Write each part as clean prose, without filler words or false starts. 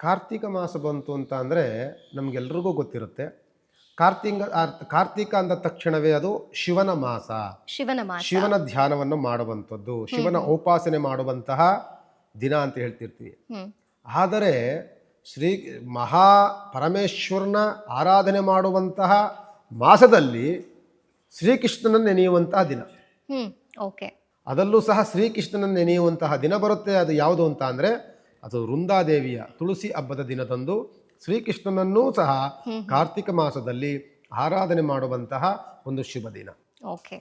ಕಾರ್ತಿಕ ಮಾಸ ಬಂತು ಅಂತ ಅಂದರೆ ನಮಗೆಲ್ರಿಗೂ ಗೊತ್ತಿರುತ್ತೆ. ಕಾರ್ತಿಕ ಅಂದ ತಕ್ಷಣವೇ ಅದು ಶಿವನ ಮಾಸ. ಶಿವನ ಮಾಸ. ಶಿವನ ಧ್ಯಾನವನ್ನು ಮಾಡುವಂಥದ್ದು, ಶಿವನ ಉಪಾಸನೆ ಮಾಡುವಂತಹ ದಿನ ಅಂತ ಹೇಳ್ತಿರ್ತೀವಿ. ಆದರೆ ಶ್ರೀ ಮಹಾ ಪರಮೇಶ್ವರನ ಆರಾಧನೆ ಮಾಡುವಂತಹ ಮಾಸದಲ್ಲಿ ಶ್ರೀಕೃಷ್ಣನ ನೆನೆಯುವಂತಹ ದಿನ. ಓಕೆ. ಅದರಲ್ಲೂ ಸಹ ಶ್ರೀಕೃಷ್ಣನ ನೆನೆಯುವಂತಹ ದಿನ ಬರುತ್ತೆ. ಅದು ಯಾವುದು ಅಂತ ಅಂದರೆ ಅದು ವೃಂದಾದೇವಿಯ ತುಳಸಿ ಹಬ್ಬದ ದಿನದಂದು ಶ್ರೀಕೃಷ್ಣನನ್ನೂ ಸಹ ಕಾರ್ತಿಕ ಮಾಸದಲ್ಲಿ ಆರಾಧನೆ ಮಾಡುವಂತಹ ಒಂದು ಶುಭ ದಿನ. ಓಕೆ.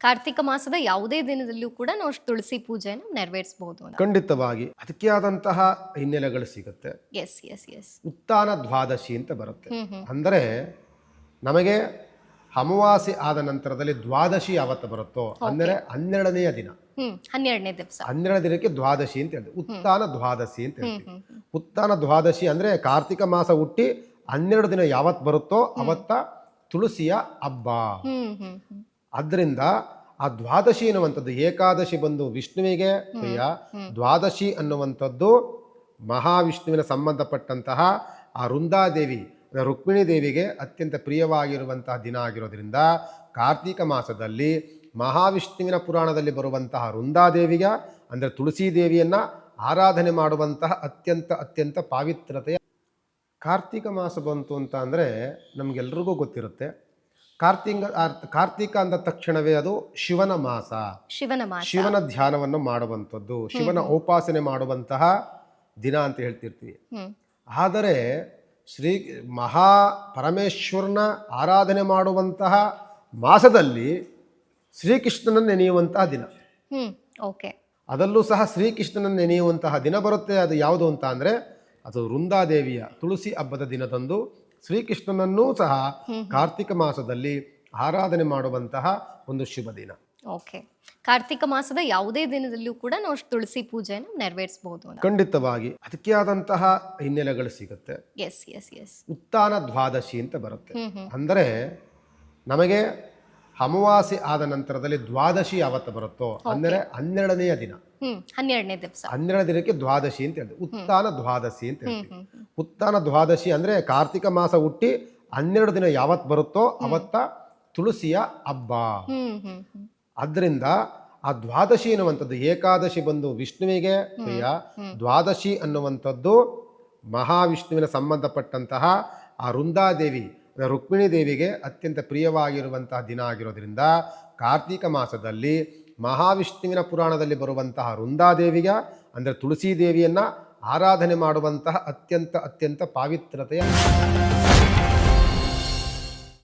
ಕಾರ್ತಿಕ ಮಾಸದ ಯಾವುದೇ ದಿನದಲ್ಲೂ ಕೂಡ ನಾವು ತುಳಸಿ ಪೂಜೆಯನ್ನು ನೆರವೇರಿಸಬಹುದು. ಖಂಡಿತವಾಗಿ ಅದಕ್ಕೆ ಆದಂತಹ ಹಿನ್ನೆಲೆಗಳು ಸಿಗುತ್ತೆ. Yes yes yes. Utthana Dwadashi ಅಂತ ಬರುತ್ತೆ. ಅಂದರೆ ನಮಗೆ ಅಮಾವಾಸ್ಯೆ ಆದ ನಂತರದಲ್ಲಿ ದ್ವಾದಶಿ ಯಾವತ್ತು ಬರುತ್ತೋ ಅಂದರೆ 12ನೇ ದಿನ, 12ನೇ ದಿವಸ, 12ನೇ ದಿನಕ್ಕೆ ದ್ವಾದಶಿ ಅಂತ ಹೇಳ್ತೀವಿ. ಉತ್ಥಾನ ದ್ವಾದಶಿ ಅಂತ ಹೇಳ್ತೀವಿ. ಉತ್ಥಾನ ದ್ವಾದಶಿ ಅಂದರೆ ಕಾರ್ತಿಕ ಮಾಸ ಹುಟ್ಟಿ 12 ದಿನ ಯಾವತ್ತು ಬರುತ್ತೋ ಅವತ್ತ ತುಳಸಿಯ ಹಬ್ಬ. ಅದರಿಂದ ಆ ದ್ವಾದಶಿ ಅನ್ನುವಂಥದ್ದು, ಏಕಾದಶಿ ಬಂದು ವಿಷ್ಣುವಿಗೆ ಪ್ರಿಯ, ದ್ವಾದಶಿ ಅನ್ನುವಂಥದ್ದು ಮಹಾವಿಷ್ಣುವಿನ ಸಂಬಂಧಪಟ್ಟಂತಹ ಆ ವೃಂದಾದೇವಿ ರುಕ್ಮಿಣಿ ದೇವಿಗೆ ಅತ್ಯಂತ ಪ್ರಿಯವಾಗಿರುವಂತಹ ದಿನ ಆಗಿರೋದ್ರಿಂದ ಕಾರ್ತಿಕ ಮಾಸದಲ್ಲಿ ಮಹಾವಿಷ್ಣುವಿನ ಪುರಾಣದಲ್ಲಿ ಬರುವಂತಹ ವೃಂದಾದೇವಿಗೆ ಅಂದರೆ ತುಳಸಿ ದೇವಿಯನ್ನು ಆರಾಧನೆ ಮಾಡುವಂತಹ ಅತ್ಯಂತ ಪಾವಿತ್ರತೆಯ ಕಾರ್ತಿಕ ಮಾಸ ಬಂತು ಅಂತ ಅಂದರೆ ನಮಗೆಲ್ರಿಗೂ ಗೊತ್ತಿರುತ್ತೆ. ಕಾರ್ತಿಕ ಅಂದ ತಕ್ಷಣವೇ ಅದು ಶಿವನ ಮಾಸ. ಶಿವನ ಧ್ಯಾನವನ್ನು ಮಾಡುವಂಥದ್ದು, ಶಿವನ ಉಪಾಸನೆ ಮಾಡುವಂತಹ ದಿನ ಅಂತ ಹೇಳ್ತಿರ್ತೀವಿ. ಆದರೆ ಮಹಾ ಪರಮೇಶ್ವರನ ಆರಾಧನೆ ಮಾಡುವಂತಹ ಮಾಸದಲ್ಲಿ ಶ್ರೀಕೃಷ್ಣನ ನೆನೆಯುವಂತಹ ದಿನ. ಓಕೆ. ಅದರಲ್ಲೂ ಸಹ ಶ್ರೀಕೃಷ್ಣನ ನೆನೆಯುವಂತಹ ದಿನ ಬರುತ್ತೆ. ಅದು ಯಾವುದು ಅಂತ ಅಂದರೆ ಅದು ವೃಂದಾದೇವಿಯ ತುಳಸಿ ಹಬ್ಬದ ದಿನದಂದು ಶ್ರೀಕೃಷ್ಣನನ್ನೂ ಸಹ ಕಾರ್ತಿಕ ಮಾಸದಲ್ಲಿ ಆರಾಧನೆ ಮಾಡುವಂತಹ ಒಂದು ಶುಭ ದಿನ. ಓಕೆ. ಕಾರ್ತಿಕ ಮಾಸದ ಯಾವುದೇ ದಿನದಲ್ಲೂ ಕೂಡ ನಾವು ತುಳಸಿ ಪೂಜೆಯನ್ನು ನೆರವೇರಿಸಬಹುದು. ಖಂಡಿತವಾಗಿ ಅದಕ್ಕೆ ಆದಂತಹ ಹಿನ್ನೆಲೆಗಳು ಸಿಗುತ್ತೆ. Yes yes yes. Utthana Dwadashi ಅಂತ ಬರುತ್ತೆ. ಅಂದರೆ ನಮಗೆ ಅಮಾವಾಸ್ಯೆ ಆದ ನಂತರದಲ್ಲಿ ದ್ವಾದಶಿ ಯಾವತ್ತು ಬರುತ್ತೋ ಅಂದರೆ 12ನೇ ದಿನ, 12ನೇ ದಿವಸ, 12ನೇ ದಿನಕ್ಕೆ ದ್ವಾದಶಿ ಅಂತ ಹೇಳ್ತೀವಿ. ಉತ್ಥಾನ ದ್ವಾದಶಿ ಅಂತ ಹೇಳ್ತೀವಿ. ಉತ್ಥಾನ ದ್ವಾದಶಿ ಅಂದರೆ ಕಾರ್ತಿಕ ಮಾಸ ಹುಟ್ಟಿ 12 ದಿನ ಯಾವತ್ತು ಬರುತ್ತೋ ಅವತ್ತ ತುಳಸಿಯ ಹಬ್ಬ. ಅದರಿಂದ ಆ ದ್ವಾದಶಿ ಅನ್ನುವಂಥದ್ದು, ಏಕಾದಶಿ ಬಂದು ವಿಷ್ಣುವಿಗೆ ಪ್ರಿಯ, ದ್ವಾದಶಿ ಅನ್ನುವಂಥದ್ದು ಮಹಾವಿಷ್ಣುವಿನ ಸಂಬಂಧಪಟ್ಟಂತಹ ಆ ವೃಂದಾದೇವಿ ರುಕ್ಮಿಣಿ ದೇವಿಗೆ ಅತ್ಯಂತ ಪ್ರಿಯವಾಗಿರುವಂತಹ ದಿನ ಆಗಿರೋದ್ರಿಂದ ಕಾರ್ತಿಕ ಮಾಸದಲ್ಲಿ ಮಹಾವಿಷ್ಣುವಿನ ಪುರಾಣದಲ್ಲಿ ಬರುವಂತಹ ವೃಂದಾದೇವಿಗೆ ಅಂದರೆ ತುಳಸಿ ದೇವಿಯನ್ನು ಆರಾಧನೆ ಮಾಡುವಂತಹ ಅತ್ಯಂತ ಪಾವಿತ್ರತೆಯ